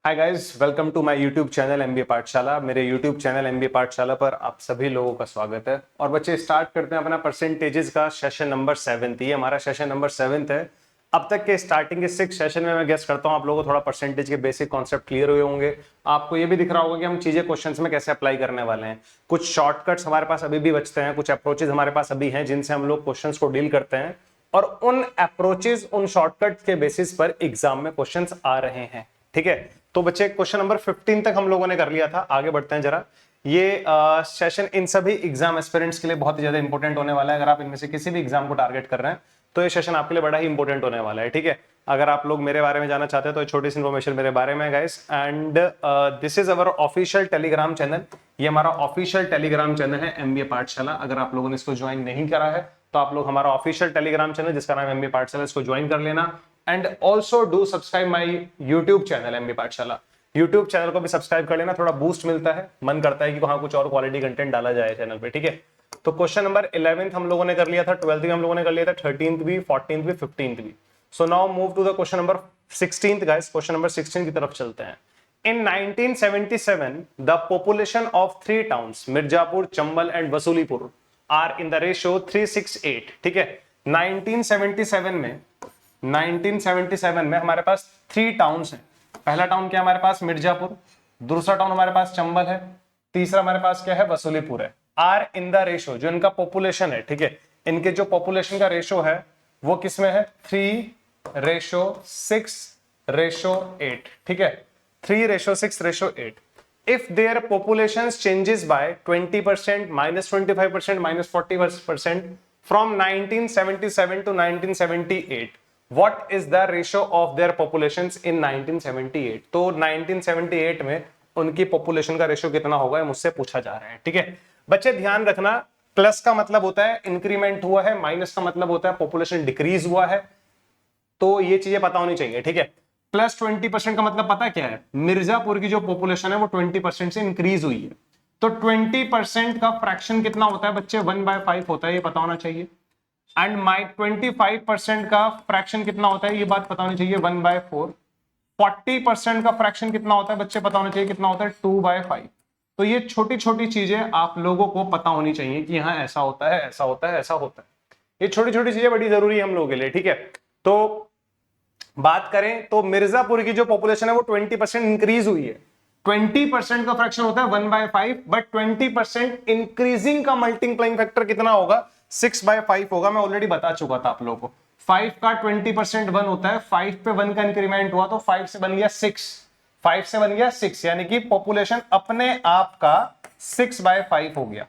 Hi guys, welcome to my YouTube channel MBA Pathshala. मेरे YouTube channel MBA पाठशाला पर आप सभी लोगों का स्वागत है। और बच्चे स्टार्ट करते हैं अपना परसेंटेजेस का सेशन नंबर 7। ये हमारा सेशन नंबर 7 है। अब तक के स्टार्टिंग के 6 सेशन में मैं गेस करता हूँ आप लोगों को थोड़ा परसेंटेज के बेसिक कॉन्सेप्ट क्लियर हुए होंगे। आपको ये भी दिख रहा होगा कि हम चीजें क्वेश्चंस में कैसे अप्लाई करने वाले हैं। कुछ शॉर्टकट्स हमारे पास अभी भी बचते हैं, कुछ अप्रोचेज हमारे पास अभी हैं जिनसे हम लोग क्वेश्चंस को डील करते हैं, और उन अप्रोचेज, उन शॉर्टकट्स के बेसिस पर एग्जाम में क्वेश्चंस आ रहे हैं। ठीक है, तो बच्चे क्वेश्चन नंबर 15 तक हम लोगों ने कर लिया था। आगे बढ़ते हैं जरा। ये सेशन इन सभी एग्जाम एस्पिरेंट्स के लिए बहुत ही ज्यादा इंपॉर्टेंट होने वाला है। अगर आप इनमें से किसी भी एग्जाम को टारगेट कर रहे हैं तो ये सेशन आपके लिए बड़ा ही इंपॉर्टेंट होने वाला है। ठीक है, अगर आप लोग मेरे बारे में जानना चाहते हैं तो छोटी सी इन्फॉर्मेशन मेरे बारे में guys, and this is our official Telegram channel. ये हमारा ऑफिशियल टेलीग्राम चैनल है एमबीए पाठशाला। अगर आप लोगों ने इसको ज्वाइन नहीं करा है तो आप लोग हमारा ऑफिशियल टेलीग्राम चैनल जिसका नाम है एमबीए पाठशाला, इसको ज्वाइन कर लेना। And also do subscribe my YouTube channel MB पाठशाला। यूट्यूब चैनल को भी सब्सक्राइब कर लेना, थोड़ा बूस्ट मिलता है, मन करता है कि वहां कुछ और क्वालिटी कंटेंट डाला जाए चैनल पे। ठीक है, तो क्वेश्चन नंबर 11th हम लोगों ने कर लिया था, 12th भी हम लोगों ने कर लिया था, 13th भी, 14th भी, 15th भी। So now move to the question number 16th guys. Question number 16 की तरफ चलते हैं। In 1977, the population of 3 towns, Mirzapur, Chambal and Vasulipur, are in the ratio 368। ठीक है, 1977 में हमारे पास 3 टाउन्स हैं। पहला टाउन क्या हमारे पास मिर्जापुर, दूसरा टाउन हमारे पास चंबल है, तीसरा हमारे पास क्या है वसूलीपुर है। आर इन द रेशो, जो इनका पॉपुलेशन है, ठीक है, इनके जो पॉपुलेशन का रेशो है वो किसमें है, 3:6:8। ठीक है, 3:6:8। If their populations changes by 20%, -25%, -40% from 1977 to 1978, what is the ratio of their populations in 1978? तो 1978 में उनकी पॉपुलेशन का रेशियो कितना होगा, मुझसे पूछा जा रहा है। ठीक है बच्चे, ध्यान रखना, प्लस का मतलब होता है इंक्रीमेंट हुआ है, माइनस का मतलब होता है पॉपुलेशन डिक्रीज हुआ है। तो ये चीजें पता होनी चाहिए। ठीक है, प्लस 20% का मतलब पता क्या है, मिर्जापुर की जो पॉपुलेशन है वो 20% से इंक्रीज हुई है। तो 20% का फ्रैक्शन कितना होता है बच्चे, 1/5 होता है, ये पता होना चाहिए। एंड माई 25% का फ्रैक्शन कितना होता है, ये बात पता होनी चाहिए, 1/4। 40% का फ्रैक्शन कितना होता है बच्चे, पता होना चाहिए कितना होता है, 2/5। तो ये छोटी छोटी चीजें आप लोगों को पता होनी चाहिए कि हाँ ऐसा होता है, ऐसा होता है, ऐसा होता है। ये छोटी छोटी चीजें बड़ी जरूरी है हम लोगों के लिए। ठीक है, तो बात करें तो मिर्जापुर की जो पॉपुलेशन है वो 20% इंक्रीज हुई है। 20% का फ्रैक्शन होता है 1/5, बट 20% इंक्रीजिंग का मल्टीप्लाइंग फैक्टर कितना होगा, 6/5 होगा। मैं ऑलरेडी बता चुका था आप लोगों को। 5 का 20% 1 होता है, 5 पे 1 का इंक्रीमेंट हुआ तो 5 से बन गया 6, 5 से बन गया 6, यानी कि पॉपुलेशन अपने आप का 6/5 हो गया।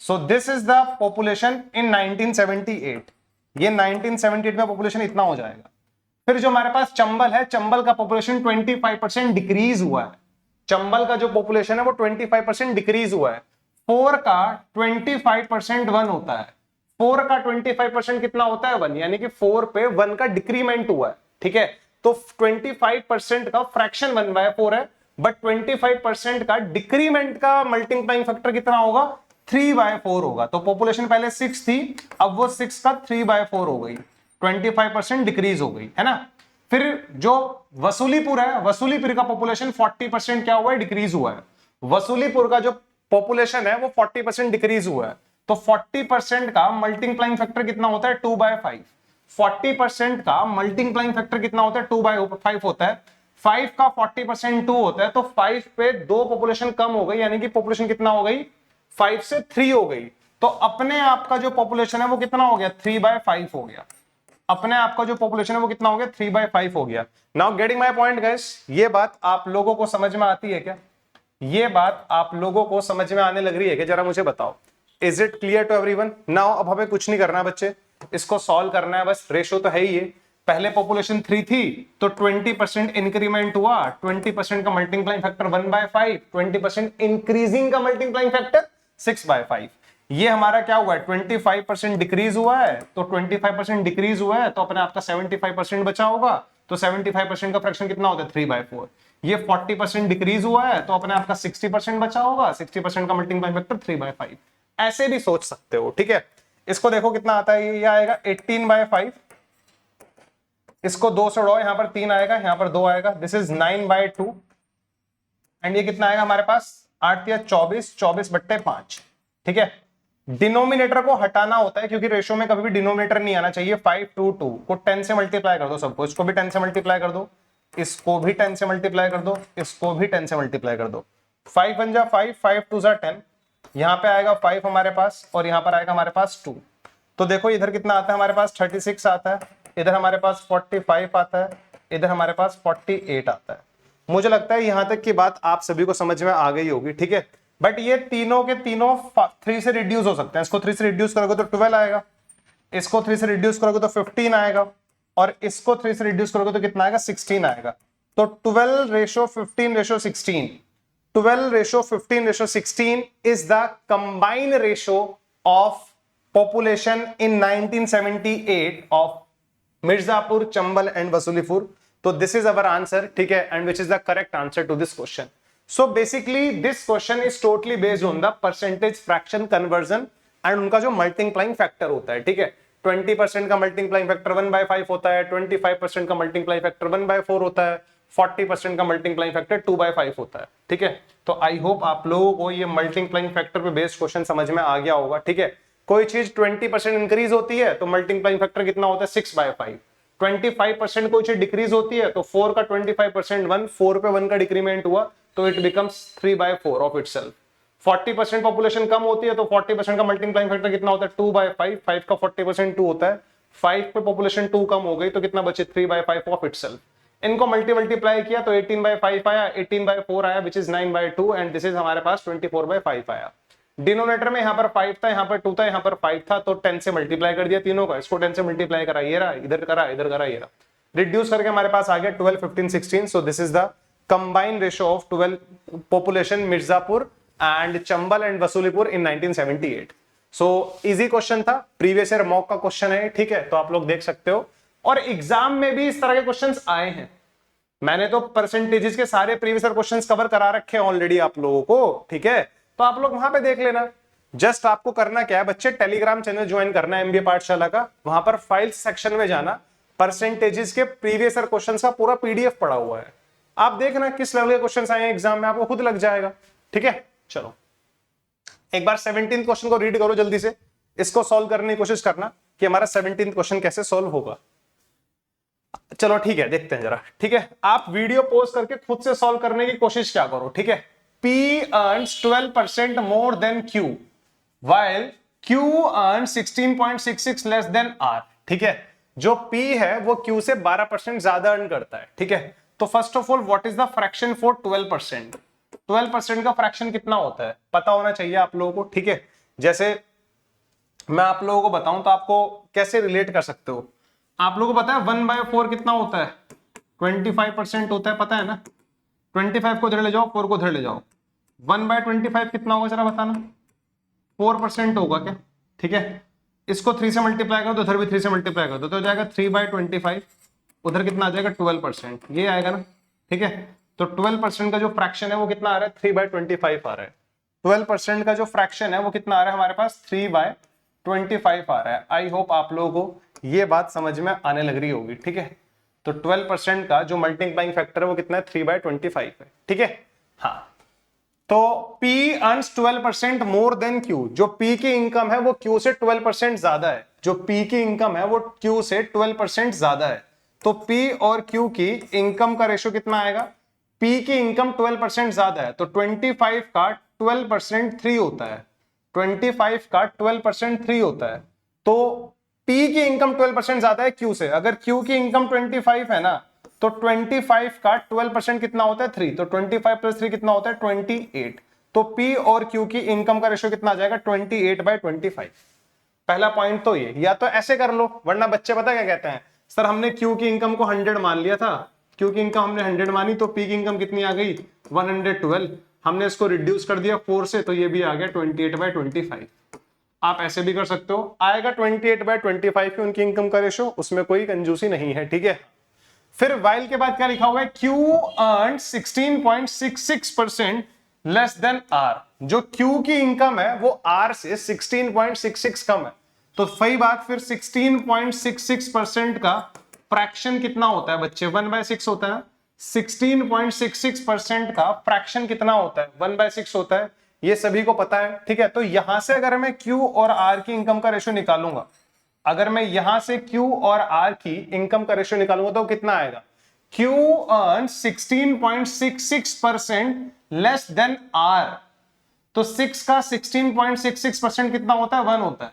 सो this is the population in 1978। ये 1978 में पॉपुलेशन इतना हो जाएगा। फिर जो हमारे पास चंबल है, चंबल का पॉपुलेशन 25% डिक्रीज हुआ है। चंबल का जो पॉपुलेशन है वो 25% डिक्रीज हुआ है। 4 का 25% 1 होता है, 4 का 25% कितना होता है, 1, यानी कि 4 पे 1 का डिक्रीमेंट हुआ है। ठीक है, तो 25% का फ्रैक्शन 1/4 है, बट 25% का डिक्रीमेंट का मल्टीप्लाइंग फैक्टर कितना होगा, 3/4 होगा। तो पॉपुलेशन पहले 6 थी, अब वो 6 का 3/4 हो गई, 25% डिक्रीज हो गई, है ना। फिर जो वसूलीपुर है, वसूलीपुर का पॉपुलेशन 40% क्या हुआ है, डिक्रीज हुआ है। वसूलीपुर का जो पॉपुलेशन है वो 40% डिक्रीज हुआ है। तो 40% का मल्टीप्लाइंग फैक्टर कितना होता है, 2/5। 40% का मल्टीप्लाइंग फैक्टर कितना होता है, 2/5 होता है। 5 का 40% 2 होता है, तो 5 पे 2 पॉपुलेशन कम हो गई, यानी कि पॉपुलेशन कितना हो गई, 5 से 3 हो गई। तो अपने आप का जो पॉपुलेशन है वो कितना हो गया, 3/5 हो गया। अपने आप का जो पॉपुलेशन है वो कितना हो गया, 3/5 हो गया। Now getting my point guys, ये बात आप लोगों को समझ में आती है क्या, ये बात आप लोगों को समझ में आने लग रही है क्या, जरा मुझे बताओ। Is it clear to everyone? Now अब हमें कुछ नहीं करना बच्चे, इसको सॉल्व करना है बस। रेशो तो है ही, ये पहले पॉपुलेशन 3 थी तो 20% इंक्रीमेंट हुआ, 20% का मल्टीप्लाइंग फैक्टर 1/5, 20% इंक्रीजिंग का मल्टीप्लाइंग फैक्टर 6/5। ये हमारा क्या हुआ है, 25% डिक्रीज हुआ है, तो 25% डिक्रीज हुआ है तो अपने आपका 75% बचा होगा। तो 75% का फ्रैक्शन कितना होता है, 3/4। ये 40% डिक्रीज हुआ है तो अपने आपका 60% बचा होगा, 60% का मल्टीप्लाइंग फैक्टर 3/5। ऐसे भी सोच सकते हो। ठीक है, इसको देखो कितना आता है, ये आएगा 18/5, इसको 2 से उड़ाओ, यहां पर 3 आएगा, यहां पर 2 आएगा, दिस इज 9/2 एंड ये कितना आएगा हमारे पास 8 या 24, 24/5। ठीक है, डिनोमिनेटर को हटाना होता है क्योंकि रेशो में कभी भी डिनोमिनेटर नहीं आना चाहिए। 5 2 2 को 10 से मल्टीप्लाई कर दो, सबको, इसको भी 10 से मल्टीप्लाई कर दो, इसको भी 10 से मल्टीप्लाई कर दो, इसको भी 10 से मल्टीप्लाई कर दो। 5 1 जा 5, 5 2 जा 10, यहां पे आएगा 5 हमारे पास और यहां पर आएगा हमारे पास 2। तो देखो इधर कितना आता है हमारे पास 36 आता है, इधर हमारे पास 45 आता है, इधर हमारे पास 48 आता है। मुझे लगता है यहां तक की बात आप सभी को समझ में आ गई होगी। ठीक है, बट ये तीनों के तीनों 3 से रिड्यूस हो सकते हैं। इसको 3 से रिड्यूस करोगे तो 12 आएगा, इसको 3 से रिड्यूस करोगे तो 15 आएगा, और इसको 3 से रिड्यूस करोगे तो कितना आएगा 16 आएगा। तो 12:15:16, 12:15:16 is the combined ratio of population in 1978 of Mirzapur, Chambal and Vasulipuर। तो this is our answer, ठीक है, and which is the correct answer to this question. So basically this question is totally based on the percentage fraction conversion and उनका जो multiplying factor होता है। ठीक है, 20% का multiplying factor 1/5 होता है, 25% का multiplying factor 1/4 होता है, 40% का multiplying factor 2/5 होता है। ठीक है, तो आई होप आप लोगों को ये multiplying factor पे बेस्ड क्वेश्चन समझ में आ गया होगा। ठीक है, कोई चीज 20% इंक्रीज होती है तो मल्टीप्लाइंग फैक्टर कितना होता है 6/5। 25% कोई चीज डिक्रीज होती है तो 4 का 25% 1, 4 पे 1 का डिक्रीमेंट हुआ तो it becomes 3/4 of itself. 40% population कम होती है तो 40% का मल्टीप्लाइंग फैक्टर कितना होता है 2/5, 5 का 40% 2 होता है, 5 पे पॉपुलेशन 2 कम हो गई तो कितना बचे 3/5 ऑफ इटसेल्फ। इनको मल्टीप्लाई किया तो 18/5 आया, 18/4 आया which is 9/2 and this is हमारे पास 24/5 आया। डिनोमिनेटर में यहां पर 5 था, यहां पर 2 था, यहां पर 5 था, तो 10 से मल्टीप्लाई कर दिया तीनों का, इसको 10 से मल्टीप्लाई करा, ये रहा, इधर करा, इधर करा, ये रहा, रिड्यूस करके हमारे पास आ गया 12 15 16। So this is the combined ratio of 12 population Mirzapur and Chambal and Vasulipur in 1978। So easy question था, प्रीवियस ईयर मॉक का क्वेश्चन है। ठीक है, तो आप लोग देख सकते हो, और एग्जाम में भी इस तरह के क्वेश्चंस आए हैं। मैंने तो परसेंटेजेस के सारे प्रीवियस ईयर क्वेश्चंस कवर करा रखे हैं ऑलरेडी आप लोगों को। ठीक है, तो आप लोग वहां पे देख लेना। जस्ट आपको करना क्या है बच्चे, टेलीग्राम चैनल ज्वाइन करना है एमबीए पाठशाला का, वहां पर फाइल्स सेक्शन में जाना, परसेंटेजेस के प्रीवियस ईयर क्वेश्चंस का पूरा पीडीएफ पड़ा हुआ है, आप देखना किस लेवल के क्वेश्चंस आए हैं एग्जाम में, आपको खुद लग जाएगा। ठीक है, चलो एक बार 17th क्वेश्चन को रीड करो जल्दी से, इसको सॉल्व करने की कोशिश करना कि हमारा 17th क्वेश्चन कैसे सॉल्व होगा। चलो ठीक है, देखते हैं जरा। ठीक है, आप वीडियो पॉज करके खुद से सॉल्व करने की कोशिश क्या करो। ठीक है, P earns 12% more than Q, while Q earns 16.66 less than R। ठीक है, जो P है वो Q से 12% ज्यादा अर्न करता है। ठीक है, तो first of all what is the fraction for 12%? 12% का फ्रैक्शन कितना होता है पता होना चाहिए आप लोगों को। ठीक है, जैसे मैं आप लोगों को बताऊं तो आपको कैसे रिलेट कर सकते हो। आप लोगों को पता है 1/4 कितना होता है, 25% होता है, पता है ना। 25 को इधर ले जाओ, 4 को इधर ले जाओ, 1/25 कितना होगा जरा बताना, 4% होगा क्या। ठीक है, इसको 3 से मल्टीप्लाई करो तो इधर भी 3 से मल्टीप्लाई कर दो तो हो जाएगा 3/25, उधर कितना आ जाएगा 12%, ये आएगा ना। ठीक है, तो 12% का जो फ्रैक्शन है वो कितना आ रहा है 3/25 आ रहा है। 12% का जो फ्रैक्शन है वो कितना आ रहा है हमारे पास 3/25 आ रहा है। आई होप आप लोगों को ये बात समझ में आने लग रही होगी। ठीक है, तो 12% का जो मल्टीप्लाइंग फैक्टर है वो कितना है 3/25 है। ठीक है, हाँ, तो P earns 12% more than Q, जो P की इनकम है वो Q से 12% ज्यादा है, जो P की इनकम है वो Q से 12% ज्यादा है। तो P और Q की इनकम का रेशो कितना आएगा, P की इनकम 12% ज्यादा है तो 25 का 12% 3 होता है, 25 का 12% 3 होता है। तो P की इनकम 12% ज्यादा है Q से, अगर Q की इनकम 25 है ना तो 25 का 12% कितना होता है 3, तो 25 प्लस 3 कितना होता है 28। तो P और Q की इनकम का रेशियो कितना आ जाएगा 28/25। पहला पॉइंट तो ये, या तो ऐसे कर लो, वरना बच्चे पता क्या कहते हैं, सर हमने Q की इनकम को 100 मान लिया था, Q की इनकम हमने 100 मानी तो P की इनकम कितनी आ गई 112, हमने इसको रिड्यूस कर दिया 4 से तो ये भी आ गया 28/25। आप ऐसे भी कर सकते हो, आएगा 28/25 की उनकी इनकम का रेशो, उसमें कोई कंजूसी नहीं है। ठीक है, फिर वाइल के बाद क्या लिखा हुआ है, Q earned 16.66% less than R, जो Q की इनकम है वो R से 16.66 कम है। तो सही बात, फिर 16.66% का फ्रैक्शन कितना होता है बच्चे, 1/6 होता है। 16.66% का फ्रैक्शन कितना होता है, 1/6 होता है, ये सभी को पता है, ठीक है। तो यहां से अगर मैं Q और R की इनकम का रेशियो निकालूंगा, अगर मैं यहां से Q और R की इनकम का रेशियो निकालूंगा तो कितना आएगा, Q earns 16.66% less than R। तो 6 का 16.66% कितना होता है, 1 होता है।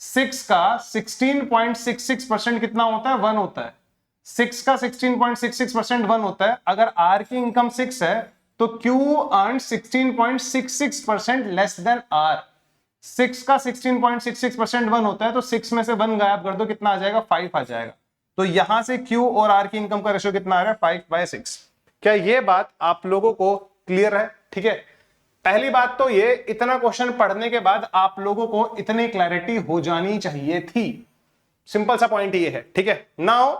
6 का 16.66% कितना होता है, 1 होता है। 6 का 16.66% 1 होता है। अगर R की इनकम 6 है तो Q earn 16.66% less than R। 6 का 16.66% 1 होता है, तो 6 में से 1 गायब कर दो, कितना आ जाएगा, 5 आ जाएगा। तो यहां से Q और R की इनकम का रेशियो कितना आ रहा है, 5/6। क्या ये बात आप लोगों को क्लियर है, ठीक है। पहली बात तो ये, इतना क्वेश्चन पढ़ने के बाद आप लोगों को इतनी क्लैरिटी हो जानी चाहिए थी। सिंपल सा पॉइंट ये है, ठीक है। नाउ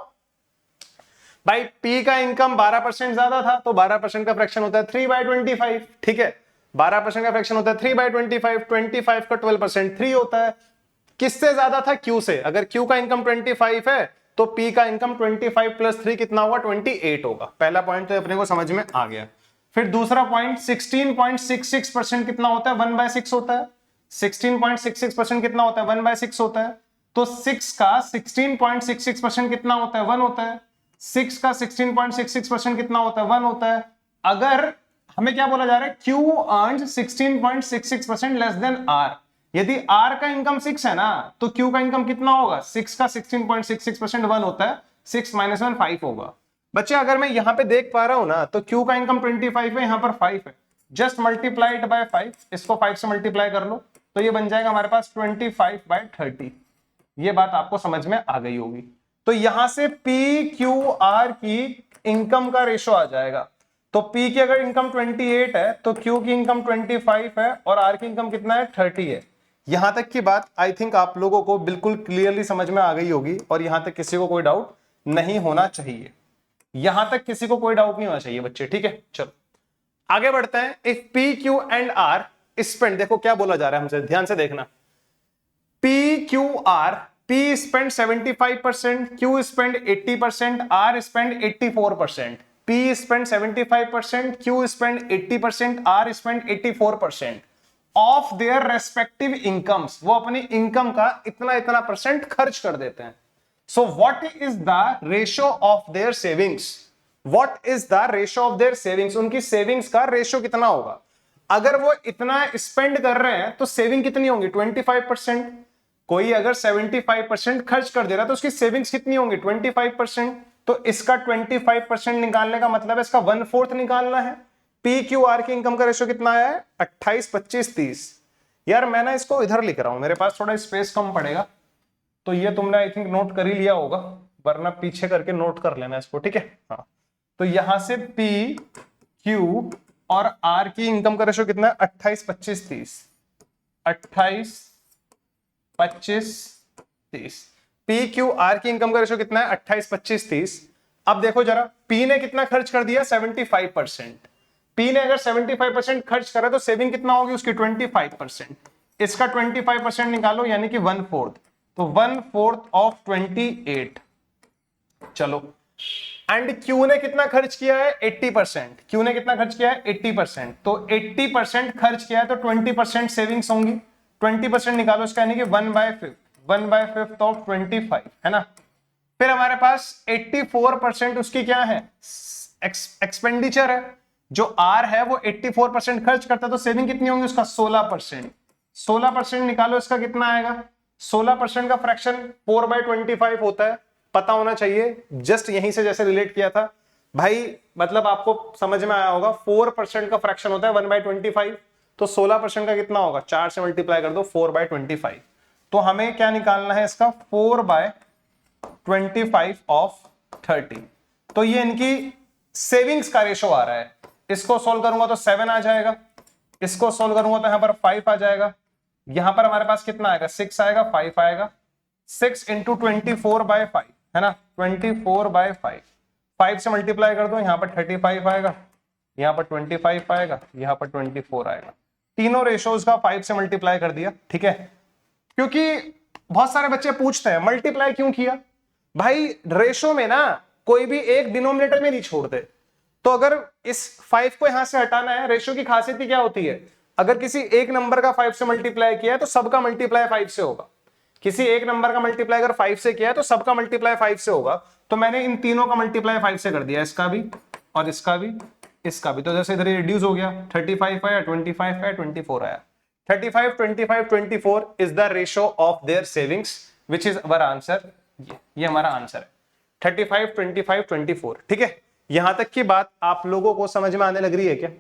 भाई P का इनकम 12% ज्यादा था, तो 12% का फ्रैक्शन होता है 3/25, ठीक है। 12% का फ्रैक्शन होता है 3/25, 25 का 12% 3 होता है। किससे ज्यादा था, Q से। अगर Q का इनकम 25 है तो P का इनकम 25 + 3 कितना होगा, 28 होगा। पहला पॉइंट तो अपने को समझ में आ गया। फिर दूसरा पॉइंट, 16.66% कितना होता है, 1/6 होता है। 16.66% कितना होता है, 1/6 होता है। तो 6 का 16.66% कितना होता है, 1 होता है। 6 का 16.66% कितना होता है, 1 होता है। अगर हमें क्या बोला जा रहा है, Q earns 16.66% less than R। यदि R का इनकम 6 है ना, तो Q का इनकम कितना होगा, 6 का 16.66% 1 होता है, 6 - 1 5 होगा। बच्चे अगर मैं यहां पे देख पा रहा हूं ना, तो Q का इनकम 25 है, यहां पर 5 है। जस्ट मल्टीप्लाइड बाय 5, इसको 5 से मल्टीप्लाई कर लो, तो ये बन जाएगा हमारे पास 25/30। ये बात आपको समझ में आ गई होगी। तो यहां से PQR की इनकम का रेशो आ जाएगा। तो P की अगर इनकम 28 है तो Q की इनकम 25 है और R की इनकम कितना है, 30 है। यहां तक की बात आई थिंक आप लोगों को बिल्कुल क्लियरली समझ में आ गई होगी, और यहां तक किसी को कोई डाउट नहीं होना चाहिए। यहां तक किसी को कोई डाउट नहीं होना चाहिए बच्चे, ठीक है। चलो आगे बढ़ते हैं। If P Q and R spend, देखो क्या बोला जा रहा है हमसे, ध्यान से देखना। PQR, P spend 75%, Q spend 80%, R spend 84%। P spend 75%, Q spend 80%, R spend 84% of their respective incomes. वो अपनी इनकम का इतना इतना परसेंट खर्च कर देते हैं। So what is the ratio of their savings, what is the ratio of their savings, उनकी सेविंग्स का रेशियो कितना होगा। अगर वो इतना स्पेंड कर रहे हैं तो सेविंग कितनी होंगी, 25%। कोई अगर 75% खर्च कर दे रहा है तो उसकी सेविंग्स कितनी होंगी, 25%। तो इसका 25% निकालने का मतलब है इसका 1/4 निकालना है। PQR की इनकम का रेशियो कितना है, 28, 25, 30। यार मैं ना इसको इधर लिख रहा हूं, मेरे पास थोड़ा स्पेस कम पड़ेगा, तो ये तुमने आई थिंक नोट कर ही लिया होगा, वरना पीछे करके नोट कर लेना इसको, ठीक है। हाँ, तो यहां से PQ और R की इनकम का रेशियो कितना है, 28, 25, 30। 28, 25, 30। PQR की इनकम का रेशियो कितना है, 28, 25, 30। अब देखो जरा, P ने कितना खर्च कर दिया, 75%। P ने अगर 75% खर्च करा तो सेविंग कितना होगी उसकी, 25%। इसका 25% निकालो, यानी कि 1/4। तो 1/4 ऑफ 28। चलो, एंड Q ने कितना खर्च किया है, 80%। Q ने कितना खर्च किया है, 80%। तो 80% खर्च किया है तो 20% सेविंग्स होंगी। 20% निकालो इसका, यानी कि 1/5, 1/5 ऑफ 25 है ना। फिर हमारे पास 84% उसकी क्या है, एक्सपेंडिचर है। जो R है वो 84% खर्च करता है, तो सेविंग कितनी होंगी उसका, 16%। 16% निकालो, इसका कितना आएगा, 16% का फ्रैक्शन 4/25 होता है, पता होना चाहिए। जस्ट यहीं से जैसे रिलेट किया था भाई, मतलब आपको समझ में आया होगा। 4% का फ्रैक्शन होता है 1/25, तो 16% का कितना होगा, 4 से मल्टीप्लाई कर दो, 4/25। तो हमें क्या निकालना है इसका, 4/25 ऑफ 30। तो ये इनकी सेविंग्स का रेशो आ रहा है। इसको सोल्व करूंगा तो 7 आ जाएगा, इसको सोल्व करूंगा तो यहां पर 5 आ जाएगा। यहां पर हमारे पास कितना आएगा, 6 आएगा, 5 आएगा। 6 इंटू 24/5 है ना, 24/5। 5 से मल्टीप्लाई कर दो, यहां पर 35 आएगा, यहां पर 25 आएगा, यहां पर 24 आएगा। तीनों रेशोज का 5 से मल्टीप्लाई कर दिया, ठीक है। क्योंकि बहुत सारे बच्चे पूछते हैं मल्टीप्लाई क्यों किया, भाई रेशो में ना कोई भी एक डिनोमिनेटर में नहीं छोड़ते, तो अगर इस 5 को यहां से हटाना है, रेशो की खासियत ही क्या होती है, अगर किसी एक नंबर का 5 से मल्टीप्लाई किया है तो सबका मल्टीप्लाई 5 से होगा, किसी एक नंबर का मल्टीप्लाई अगर 5 से किया है तो सबका मल्टीप्लाई 5 से होगा। तो मैंने इन तीनों का मल्टीप्लाई 5 से कर दिया, इसका भी और इसका भी, इसका भी। तो जैसे इधर रिड्यूस हो गया, 35 आया, 25 आया, 24 आया। 35 25 24 is the ratio of their savings which is our answer. ये हमारा आंसर है 35 25 24। ठीक है, यहां तक की बात आप लोगों को समझ में आने लग रही है क्या?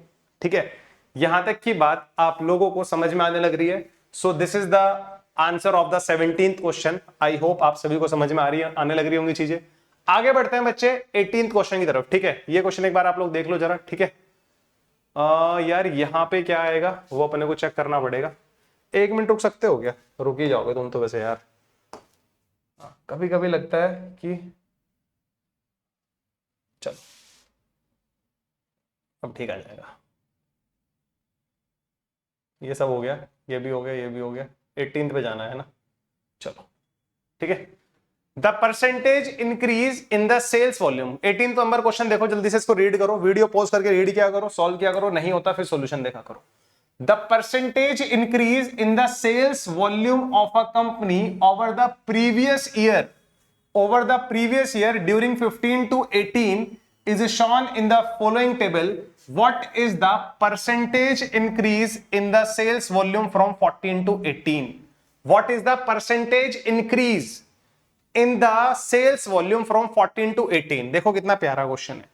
ठीक है, यहां तक की बात आप लोगों को समझ में आने लग रही है। सो this is the answer of the 17th question. I hope आप सभी को समझ में आ रही है, आने लग रही होंगी चीजें। आगे बढ़ते हैं बच्चे 18th क्वेश्चन की तरफ। ठीक है, ये क्वेश्चन एक बार आप लोग देख लो जरा। ठीक है, यार यहाँ पे क्या आएगा वो अपने को चेक करना पड़ेगा। 1 मिनट रुक सकते हो क्या? रुक ही जाओगे तुम तो वैसे यार, कभी कभी लगता है कि चलो अब ठीक आ जाएगा। ये सब हो गया, ये भी हो गया, ये भी हो गया। 18th पे जाना है ना, चलो ठीक है। The percentage increase in the sales volume. 18 number question देखो, जल्दी से इसको रीड करो, वीडियो पॉज करके रीड किया करो, सॉल्व किया करो, नहीं होता फिर सॉल्यूशन देखा करो। The percentage increase in the sales volume of a company over the previous year, over the previous year during 15 to 18 is shown in the following table. What is the percentage increase in the sales volume from 14 to 18? What is the percentage increase in the sales volume from 14 to 18? देखो कितना प्यारा question है।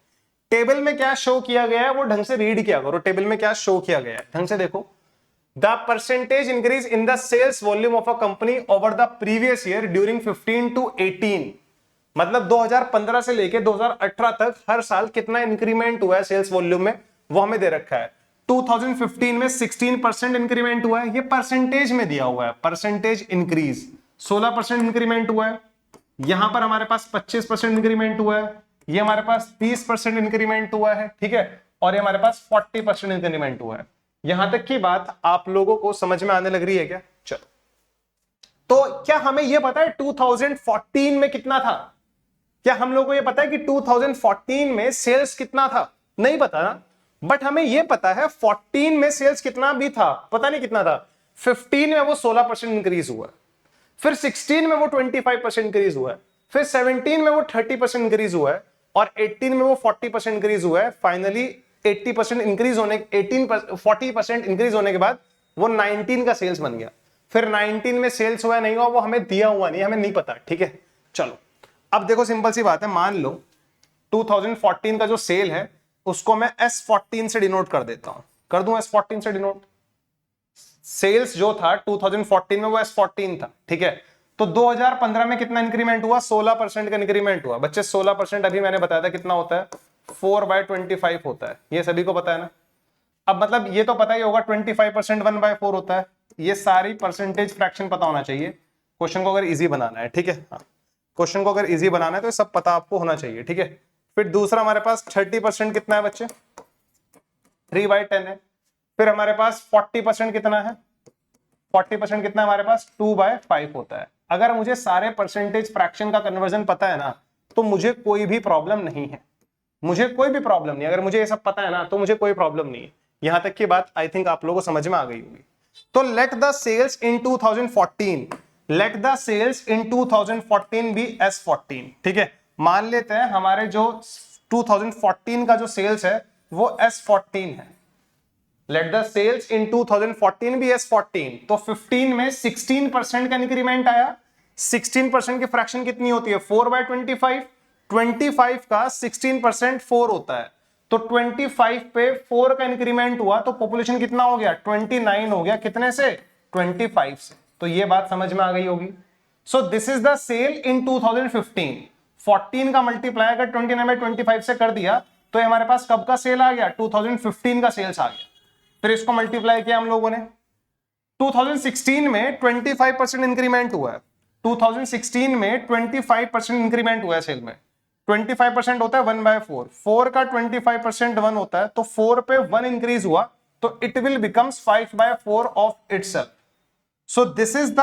Table में क्या show किया गया है वो ढंग से रीड किया करो। टेबल में क्या शो किया गया है ढंग से देखो। The percentage increase in the sales volume of a company over the previous year during 15 to 18, मतलब 2015 से लेके 2018 तक हर साल कितना इंक्रीमेंट हुआ है सेल्स वॉल्यूम में, वो हमें दे रखा है। 2015 में 16% इंक्रीमेंट हुआ है, ये परसेंटेज में दिया हुआ है, परसेंटेज इंक्रीज 16% इंक्रीमेंट हुआ है। यहां पर हमारे पास 25% इंक्रीमेंट हुआ है, ये हमारे पास 30% इंक्रीमेंट हुआ है। ठीक है, और ये हमारे पास 40% इंक्रीमेंट हुआ है। यहां तक की बात आप लोगों को समझ में आने लग रही है क्या? चलो, तो क्या हमें यह पता है 2014 में कितना था? क्या हम लोगों को यह पता है कि 2014 में सेल्स कितना था? नहीं पता ना, बट हमें यह पता है 14 में सेल्स कितना भी था, पता नहीं कितना था। 15 में वो 16% इंक्रीज हुआ, फिर 16 में वो 25% इंक्रीज हुआ है, फिर 17 में वो 30% इंक्रीज हुआ है, और 18 में वो 40% इंक्रीज हुआ है। फाइनली 80% इंक्रीज होने 40% इंक्रीज होने के बाद वो 19 का सेल्स बन गया। फिर 19 में सेल्स हुआ नहीं हुआ वो हमें दिया हुआ नहीं, हमें नहीं पता। ठीक है, चलो अब देखो सिंपल सी बात है, मान लो 2014 का जो सेल है उसको मैं S14 से डिनोट कर देता हूं, कर दूं S14 से डिनोट। सेल्स जो था 2014 में वो S14 था। ठीक है, तो 2015 में कितना इंक्रीमेंट हुआ? 16% का इंक्रीमेंट हुआ। बच्चे 16% अभी मैंने बताया था कितना होता है, 4/25 होता है, ये सभी को पता है ना। अब मतलब ये तो पता ही होगा 25% 1/4 होता है। ये सारी परसेंटेज फ्रैक्शन पता होना चाहिए क्वेश्चन को अगर इजी बनाना है। ठीक है, हाँ, क्वेश्चन को अगर इजी बनाना है तो सब पता आपको होना चाहिए। ठीक है, फिर दूसरा हमारे पास 30% कितना है बच्चे? 3/10 है। फिर हमारे पास 40% कितना है? 40% कितना है हमारे पास? 2/5 होता है। अगर मुझे सारे परसेंटेज फ्रैक्शन का कन्वर्जन पता है ना तो मुझे कोई भी प्रॉब्लम नहीं है, मुझे कोई भी प्रॉब्लम नहीं। अगर मुझे ये सब पता है ना तो मुझे कोई प्रॉब्लम नहीं है। यहां तक की बात आई थिंक आप लोगों को समझ में आ गई होगी। तो let the sales in 2014, let the sales in 2014 be S14। ठीक है, मान लेते हैं हमारे जो 2014 का जो सेल्स है वो S14 है। Let the sales in 2014 be S14। तो 15 में 16% का इंक्रीमेंट आया। 16% की फ्रैक्शन कितनी होती है? 4/25। 25 का 16% 4 होता है, तो 25 पे 4 का इंक्रीमेंट हुआ तो पॉपुलेशन कितना हो गया? 29 हो गया। कितने से? 25 से। तो ये बात समझ में आ गई होगी। So this is the sale in 2015। 14 का मल्टीप्लाई अगर 29/25 से कर दिया तो हमारे पास कब का सेल आ गया? 2015 का सेल्स आ गया। फिर इसको मल्टीप्लाई किया हम लोगों ने। 2016 में 25% इंक्रीमेंट हुआ है। 2016 में 25% इंक्रीमेंट हुआ है सेल में। 25% होता है 1/4, 4 का 25% 1 होता है, तो 4 पे 1 इंक्रीज हुआ तो it will becomes 5/4 of itself. So this is the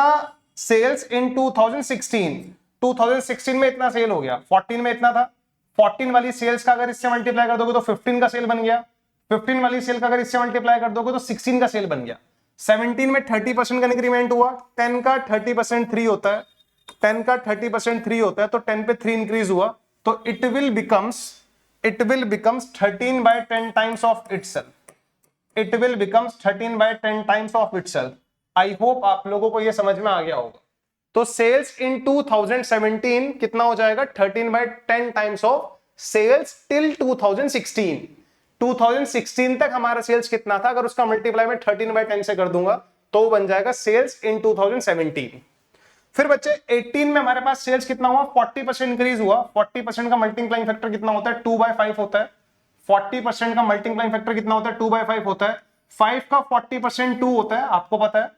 sales in 2016। 2016 में इतना सेल हो गया, 14 में इतना था, 14 वाली सेल्स का अगर इससे मल्टीप्लाई कर दोगे तो 15 का सेल बन गया, 15 वाली सेल का अगर इससे मल्टीप्लाई कर दोगे तो 16 का सेल बन गया, 17 में 30% का इंक्रीमेंट हुआ, 10 का 30% 3 होता है, 10 का 30% 3 होता है, तो 10 पे 3 इंक्रीज हुआ, तो it will becomes 13 by 10 times of itself. It will becomes 13 by 10 times of itself. I hope आप लोगों को ये समझ में आ गया होगा। तो सेल्स इन 2017 कितना हो जाएगा, 13 by 10 times of sales till 2016। 2016 तक हमारा सेल्स कितना था, अगर उसका मल्टीप्लाई में 13 by 10 से कर दूंगा तो वो बन जाएगा सेल्स इन 2017। फिर बच्चे 18 में हमारे पास सेल्स कितना हुआ, 40% इंक्रीज हुआ, 40% का मल्टीप्लाइंग फैक्टर कितना होता है, 2/5 होता है, 40% का मल्टीप्लाइंग फैक्टर कितना होता है, 2/5 होता है, 5 का 40% 2 होता है, आपको पता है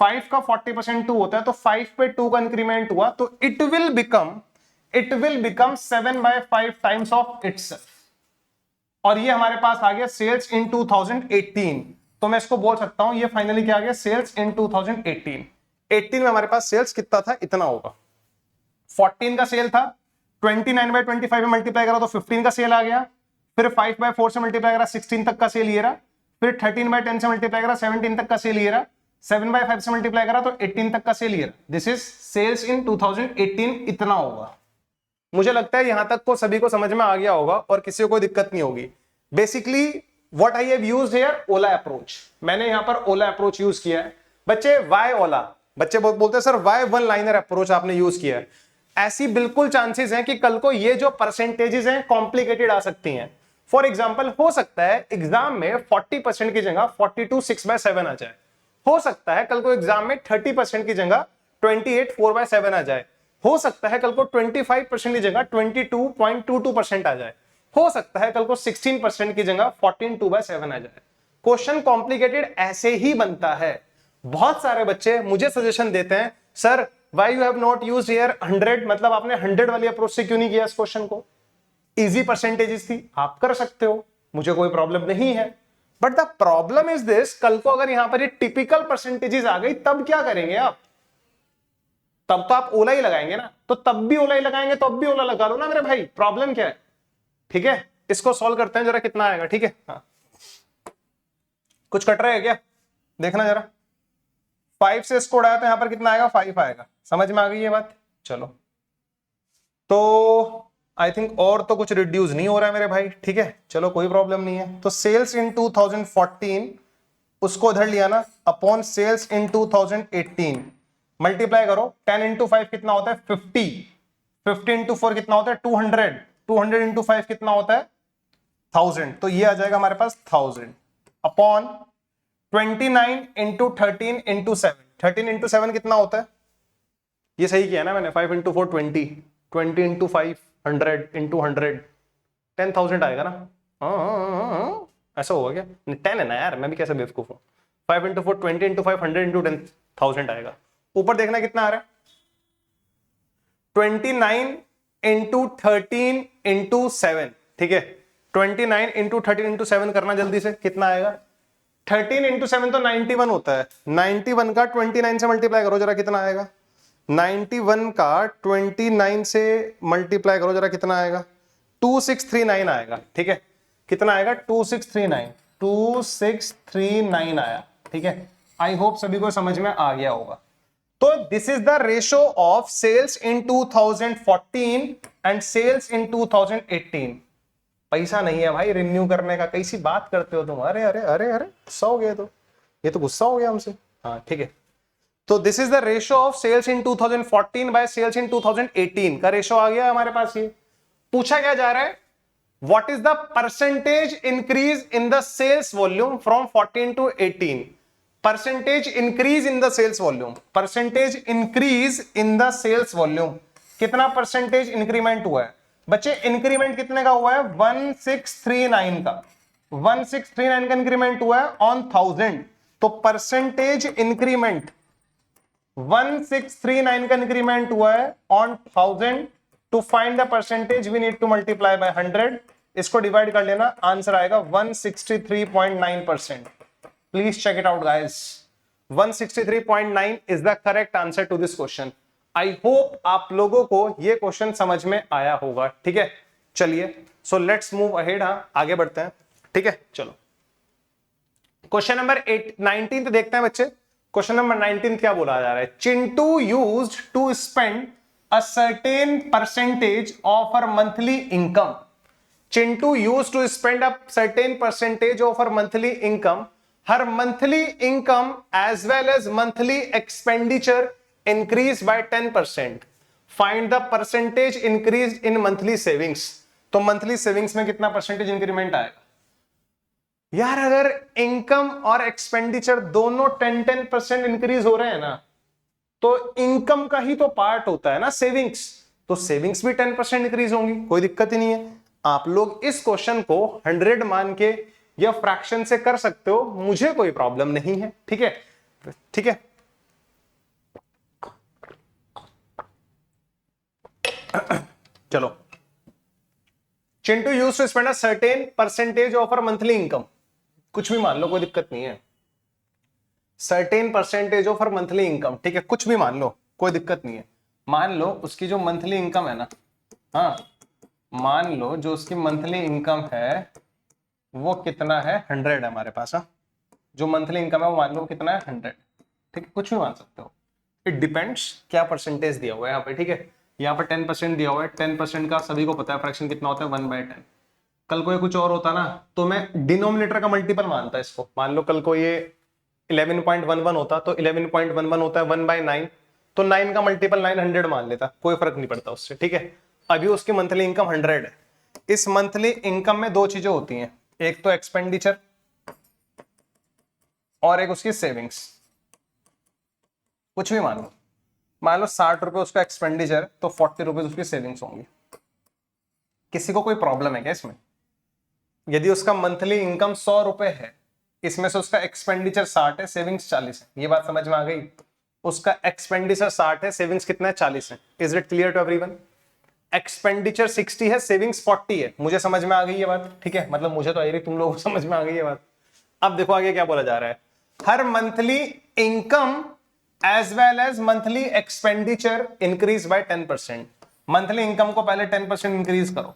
5 का 40% 2 होता है, तो 5 पे 2 का इंक्रीमेंट हुआ, तो it will become 7/5 times of itself. और ये हमारे पास आ गया सेल्स इन 2018, तो मैं इसको बोल सकता हूं ये फाइनली क्या आ गया, सेल्स इन 2018। 18 में हमारे पास सेल्स कितना था, इतना होगा, 14 का सेल था, 29/25 में मल्टीप्लाई करा तो 15 का सेल आ गया, फिर 5/4 से मल्टीप्लाई करा 16 तक का सेल ये रहा, फिर 13/10 से मल्टीप्लाई करा 17 तक का सेल ये रहा, 7/5 से मल्टीप्लाई करा तो 18 तक का सेल ये रहा। दिस इज सेल्स इन 2018, इतना होगा। मुझे लगता है यहां तक को सभी को समझ में आ गया होगा और किसी को कोई दिक्कत नहीं होगी। Basically what I have used here, Ola approach, मैंने यहां पर ओला अप्रोच यूज किया है। बच्चे वाई ओला, बच्चे बोलते हैं sir why one liner approach आपने यूज किया है। ऐसी बिल्कुल चांसेस हैं कि कल को ये जो परसेंटेजेस हैं कॉम्प्लिकेटेड आ सकती हैं। फॉर एग्जांपल हो सकता है एग्जाम में 40% की जगह 42 6/7 आ जाए, हो सकता है कल को एग्जाम में 30% की जगह 28 4/7 आ जाए, हो सकता है कल को 25% की जगह 22.22% आ जाए, हो सकता है कल को 16% की जगह 14 2/7 आ जाए। क्वेश्चन कॉम्प्लिकेटेड ऐसे ही बनता है। बहुत सारे बच्चे मुझे सजेशन देते हैं sir why you have not used here 100, मतलब आपने 100 वाली अप्रोच से क्यों नहीं किया इस क्वेश्चन को, इजी परसेंटेजेस थी, आप कर सकते हो, मुझे कोई प्रॉब्लम नहीं है। But the problem is this, कल को अगर यहां पर ये टिपिकल परसेंटेजेस आ गई तब क्या करेंगे आप, तब तो आप ओला ही लगाएंगे ना, तो तब भी ओला ही लगाएंगे, तो अब भी ओला लगा लो ना मेरे भाई, प्रॉब्लम क्या है। ठीक है, इसको सॉल्व करते हैं जरा, कितना आएगा। ठीक है, हाँ कुछ कट रहा है क्या, देखना जरा। 5 से इसको उड़ाया तो यहां पर कितना आएगा, 5 आएगा। समझ में आ गई ये बात, चलो। तो आई थिंक और तो कुछ रिड्यूस नहीं हो रहा है मेरे भाई। ठीक है, चलो कोई प्रॉब्लम नहीं है। तो सेल्स इन 2014 उसको इधर लिया ना, अपॉन सेल्स इन 2018 मल्टीप्लाई करो, 10 इंटू 5 कितना होता है 50, 50 इंटू 4 कितना होता है 200, 200 इंटू 5 कितना होता है 1000, तो ये आ जाएगा हमारे पास 1000 अपॉन 29 इंटू 13 इंटू 7, 13 इंटू 7 कितना होता है, ये सही किया ना मैंने, 5 इंटू 4 20, 20 इंटू 5 100 इंटू 100 10,000 आएगा ना। ऐसा होगा क्या, 10 है ना यार, मैं भी कैसे बेवकूफ हूं। 5 इंटू 4 20 इंटू 5 100 इंटू 10,000 आएगा। ऊपर देखना कितना आ रहा है, 29 इंटू 13 इंटू 7। ठीक है, 29 इंटू 13 इंटू 7 करना जल्दी से, कितना आएगा, 13 इंटू 7 तो 91 होता है, 91 का 29 से मल्टीप्लाई करो जरा, कितना आएगा, 91 का 29 से मल्टीप्लाई करो जरा, कितना आएगा, 2639 आएगा। ठीक है, कितना आएगा, 2639 आया। ठीक है, आई होप सभी को समझ में आ गया होगा। तो this is the ratio of sales in 2014 and sales in 2018। पैसा नहीं है भाई रिन्यू करने का, कैसी बात करते हो तुम, अरे अरे अरे अरे गुस्सा हो गया, तो ये तो गुस्सा हो गया हमसे। हाँ ठीक है, तो this is the ratio of sales in 2014 by sales in 2018 का रेशो आ गया हमारे पास। ये पूछा क्या जा रहा है, what is the percentage increase in the sales volume from 14 to 18, percentage increase in the sales volume, percentage increase in the sales volume, कितना परसेंटेज इंक्रीमेंट हुआ है बच्चे, इंक्रीमेंट कितने का हुआ है 1639 का, 1639 का इंक्रीमेंट हुआ है ऑन 1000, तो परसेंटेज इंक्रीमेंट 1639 का इंक्रीमेंट हुआ है on 1000। To find the percentage we need to multiply by 100, इसको डिवाइड कर लेना, आंसर आएगा 163.9%। Please check it out guys, 163.9 is the correct answer to this question. I hope आप लोगों को ये क्वेश्चन समझ में आया होगा, ठीक है। चलिए सो लेट्स मूव अहेड, हाँ आगे बढ़ते हैं, ठीक है। चलो क्वेश्चन नंबर 19 देखते हैं बच्चे। क्वेश्चन नंबर 19 क्या बोला जा रहा है? Chintu used to spend a certain percentage of her monthly income. Chintu used to spend a certain percentage of her monthly income, her monthly income as well as monthly expenditure increase by 10%। Find the percentage increase in monthly savings. तो monthly savings में कितना percentage increment आएगा? यार अगर income और expenditure दोनों 10% increase हो रहे हैं ना, तो इनकम का ही तो पार्ट होता है ना सेविंग्स, तो सेविंग्स भी 10% इंक्रीज होंगी, कोई दिक्कत ही नहीं है। आप लोग इस क्वेश्चन को 100 मान के या फ्रैक्शन से कर सकते हो, मुझे कोई प्रॉब्लम नहीं है, ठीक है, ठीक है। चलो, Chintu used to spend a certain percentage of her monthly income, कुछ भी मान लो, कोई दिक्कत नहीं है। Certain percentage of her monthly income, ठीक है, कुछ भी मान लो, कोई दिक्कत नहीं है। मान लो उसकी जो मंथली इनकम है ना, हाँ मान लो जो उसकी मंथली इनकम है वो कितना है, 100 है हमारे पास। हाँ जो मंथली इनकम है वो मान लो कितना है, 100, ठीक है, कुछ भी मान सकते हो। इट डिपेंड्स क्या परसेंटेज दिया हुआ है यहाँ पे, ठीक है। यहाँ पर 10% दिया हुआ है, 10% का सभी को पता है फ्रैक्शन कितना होता है, 1/10। कल को ये कुछ और होता ना तो मैं डिनोमिनेटर का मल्टीपल मानता है इसको। मान लो कल को ये 11.11 होता तो 11.11 होता है 1/9, तो 9 का मल्टीपल 900 मान लेता, कोई फर्क नहीं पड़ता उससे, ठीक है। अभी उसकी मंथली इनकम 100 है। इस मंथली इनकम में दो चीजें होती हैं, एक तो एक्सपेंडिचर और एक उसकी सेविंग्स। कुछ भी मान लो 60 रुपए उसका एक्सपेंडिचर, तो 40 रुपए उसकी सेविंग्स होंगी। किसी को कोई प्रॉब्लम है क्या इसमें? यदि उसका मंथली इनकम 100 रुपए है, इसमें से उसका एक्सपेंडिचर 60 है, सेविंग्स 40 है, ये बात समझ में आ गई? उसका एक्सपेंडिचर 60 है, सेविंग्स कितना है, 40 है। Is it clear to everyone? Expenditure 60 है, सेविंग्स 40 है, मुझे समझ में आ गई ये बात, ठीक है, मतलब मुझे तो आई रही, तुम लोगों को समझ में आ गई ये बात। अब देखो आगे क्या बोला जा रहा है, हर monthly income as well as monthly expenditure increase by 10%। Monthly income को पहले 10% इंक्रीज करो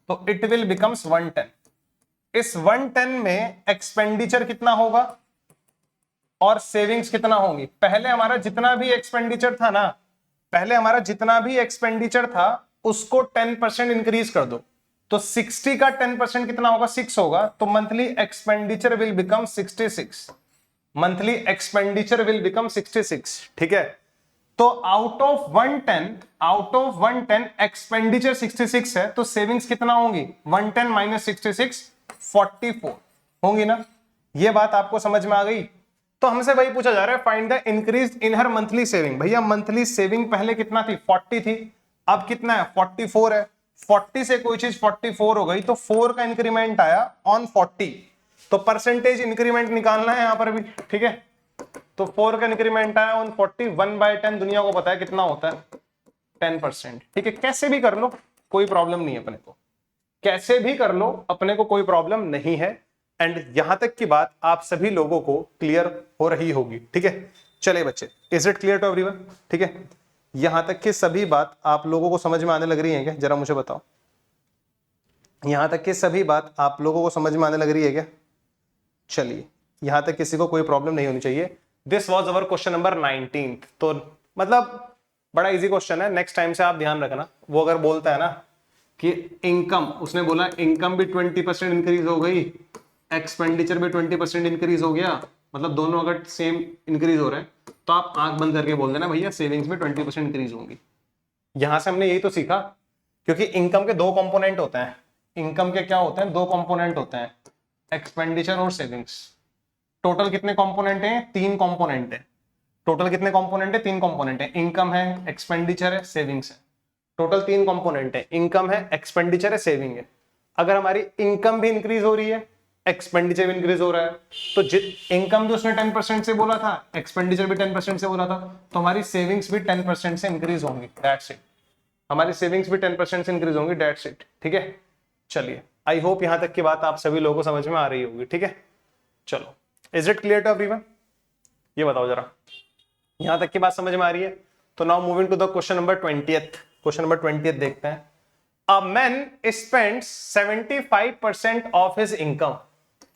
तो इट विल बिकम्स 110। इस 110 में एक्सपेंडिचर कितना होगा और सेविंग्स कितना होंगी? पहले हमारा जितना भी एक्सपेंडिचर था ना, पहले हमारा जितना भी एक्सपेंडिचर था उसको 10% इंक्रीज कर दो, तो 60 का 10% कितना होगा, 6 होगा, तो monthly expenditure will become 66। Monthly expenditure will become 66, ठीक है। तो आउट ऑफ 110 एक्सपेंडिचर 66 है, तो सेविंग्स कितना होंगी, 110 माइनस 66 44 होंगी ना। ये बात आपको समझ में आ गई? तो हमसे वही पूछा जा रहा है, find the increase in her monthly saving. भैया मंथली सेविंग पहले कितना थी, 40 थी, अब कितना है, 44 है। 40 से कोई चीज 44 हो गई तो 4 का इंक्रीमेंट आया ऑन 40, तो परसेंटेज इंक्रीमेंट निकालना है यहां पर भी, ठीक है। तो 4 का इंक्रीमेंट आया ऑन 40, 1/10 दुनिया को पता है कितना होता है, 10%, ठीक है। कैसे भी कर लो कोई प्रॉब्लम नहीं है अपने को, कैसे भी कर लो अपने को कोई प्रॉब्लम नहीं है। एंड यहां तक की बात आप सभी लोगों को क्लियर हो रही होगी, ठीक है। चलिए बच्चे, is it clear to everyone? ठीक है, यहां तक की सभी बात आप लोगों को समझ में आने लग रही है क्या, जरा मुझे बताओ। यहां तक की सभी बात आप लोगों को समझ में आने लग रही है क्या? चलिए, यहां तक किसी को कोई प्रॉब्लम नहीं होनी चाहिए। This was our question number 19। तो मतलब बड़ा इजी क्वेश्चन है, नेक्स्ट टाइम से आप ध्यान रखना। वो अगर बोलता है ना कि इनकम, उसने बोला इनकम भी 20% इंक्रीज हो गई, एक्सपेंडिचर भी 20% इंक्रीज हो गया, मतलब दोनों अगर सेम इंक्रीज हो रहे हैं, तो आप आंख बंद करके बोल देना भैया सेविंग्स में 20% इंक्रीज होंगी। यहां से हमने यही तो सीखा, क्योंकि इनकम के दो कंपोनेंट होते हैं। इनकम के क्या होते हैं, दो कंपोनेंट होते हैं, एक्सपेंडिचर और सेविंग्स। टोटल कितने कंपोनेंट हैं, 3 कंपोनेंट है। टोटल कितने कंपोनेंट है, 3 कंपोनेंट है। इनकम है, एक्सपेंडिचर है, सेविंग्स है। टोटल 3 कंपोनेंट है, इनकम है, एक्सपेंडिचर है, सेविंग है। अगर हमारी इनकम भी इंक्रीज हो रही है, एक्सपेंडिचर भी इंक्रीज हो रहा है, तो इनकम भी उसने 10% से बोला था, एक्सपेंडिचर भी 10% से बोला था, तो हमारी सेविंग्स भी 10% से इंक्रीज होंगी, दैट्स इट। हमारी सेविंग्स भी 10% से इंक्रीज होंगी, दैट्स इट, ठीक है। चलिए, आई होप यहां तक की बात आप सभी लोगों को समझ में आ रही होगी, ठीक है। चलो, is it clear to everyone? ये बताओ जरा, यहां तक की बात समझ में आ रही है? तो now moving to the question number 20th। Question number 20th देखते हैं। A man spends 75% of his income.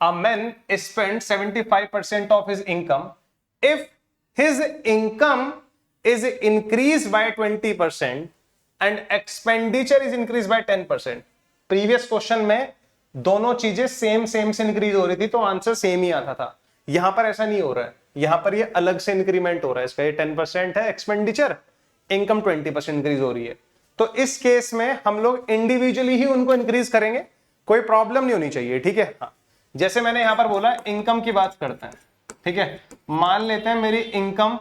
A man spends 75% of his income. If his income is increased by 20% and expenditure is increased by 10%. Previous question में दोनों चीजें same same से increase हो रही थी तो आंसर सेम ही आता था। यहां पर ऐसा नहीं हो रहा है, यहां पर ये अलग से इंक्रीमेंट हो रहा है। इसका ये 10% है एक्सपेंडिचर, इनकम 20% इंक्रीज हो रही है। तो इस केस में हम लोग इंडिविजुअली ही उनको इंक्रीज करेंगे, कोई प्रॉब्लम नहीं होनी चाहिए, ठीक है। हाँ, जैसे मैंने यहां पर बोला इनकम की बात करते हैं, ठीक है। मान लेते हैं मेरी इनकम,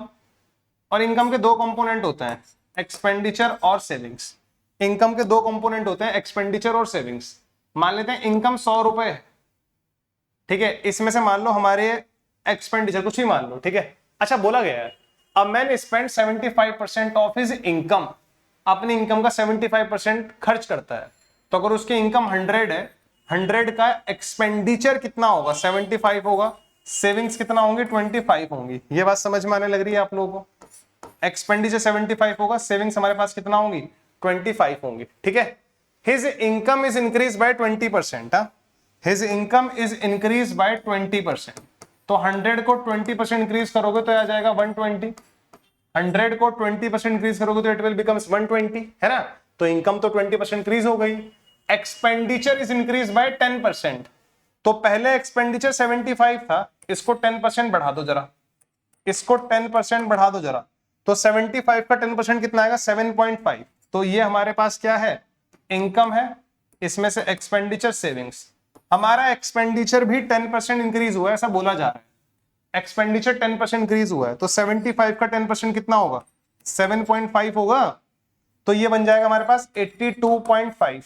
और इनकम के दो कंपोनेंट होते हैं, एक्सपेंडिचर और सेविंग्स। इनकम के दो कंपोनेंट होते हैं, एक्सपेंडिचर और सेविंग्स। मान लेते हैं इनकम 100 रुपए, ठीक है। इसमें से मान लो हमारे एक्सपेंडिचर कुछ भी मान लो, ठीक है। अच्छा, बोला गया है a man spend 75% of his income, अपनी इनकम का 75% खर्च करता है। तो अगर उसकी इनकम 100 है, 100 का एक्सपेंडिचर कितना होगा? 75 होगा। सेविंग्स कितना होंगे? 25 होंगी। ये बात समझ में आने लग रही है आप लोगों को? एक्सपेंडिचर 75 होगा, सेविंग्स हमारे पास कितना होंगी? 25 होंगी, ठीक है। His income is increase by 20%। His income is increase by 20%। तो 100 को 20% इंक्रीज करोगे तो आ जाएगा 120। 100 को 20% इंक्रीज करोगे तो इट विल बिकम्स 120, है ना। तो इनकम तो 20% इंक्रीज हो गई। Expenditure is increase by 10%। तो पहले एक्सपेंडिचर 75 था, इसको 10% बढ़ा दो जरा, इसको 10% बढ़ा दो जरा। तो 75 का 10% कितना आएगा? 7.5। तो ये हमारे पास क्या है? इनकम है, इसमें से एक्सपेंडिचर, सेविंग्स। हमारा एक्सपेंडिचर भी 10% इंक्रीज हुआ है, ऐसा बोला जा रहा है। एक्सपेंडिचर 10% इंक्रीज हुआ है, तो 75 का 10% कितना होगा? 7.5 होगा। तो ये बन जाएगा हमारे पास 82.5।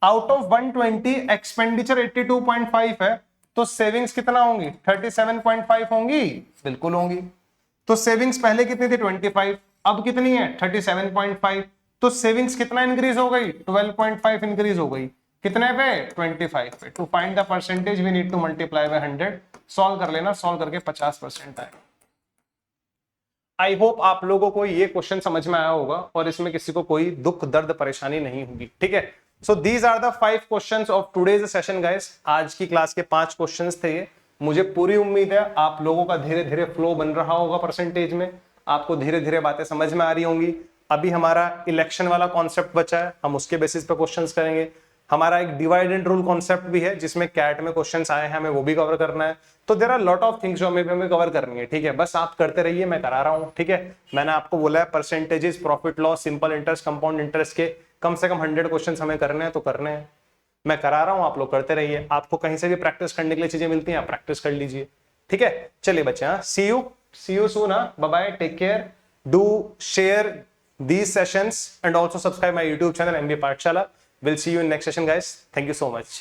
आउट ऑफ 120 एक्सपेंडिचर 82.5 है, तो सेविंग्स कितना होंगी? 37.5 होंगी, बिल्कुल होंगी। तो सेविंग्स पहले कितनी थी? 25, अब कितनी है? 37.5। तो सेविंग्स कितना इंक्रीज हो गई? 12.5 इंक्रीज हो गई। कितने पे? 25 पे। To find the percentage we need to multiply by 100। Solve कर लेना, सॉल्व करके 50% आएगा। आई होप आप लोगों को ये क्वेश्चन समझ में आया होगा और इसमें किसी को कोई दुख दर्द परेशानी नहीं होगी, ठीक है। So these are the 5 questions of today's session guys. आज की क्लास के 5 क्वेश्चंस थे ये। मुझे पूरी उम्मीद है आप लोगों का धीरे धीरे फ्लो बन रहा होगा परसेंटेज में, आपको धीरे धीरे बातें समझ में आ रही होंगी। अभी हमारा इलेक्शन वाला कॉन्सेप्ट बचा है, हम उसके बेसिस पे क्वेश्चंस करेंगे। हमारा एक डिवाइड एंड रूल कॉन्सेप्ट भी है जिसमें कैट में क्वेश्चंस आए हैं, हमें वो भी कवर करना है। तो there are lot of things जो हमें कवर करनी है, ठीक है। बस आप करते रहिए, मैं करा रहा हूँ, ठीक है। मैंने आपको बोला है percentages, profit loss, simple interest, compound interest के कम से कम 100 क्वेश्चन हमें करने हैं, तो करने हैं। मैं करा रहा हूँ, आप लोग करते रहिए। आपको कहीं से भी प्रैक्टिस करने के लिए चीजें मिलती हैं, आप प्रैक्टिस कर लीजिए, ठीक है। चलिए बच्चे, हाँ, see you soon, bye bye, take care, do share these sessions and also subscribe my YouTube channel MBA Pathshala. We'll see you in next session guys. Thank you so much.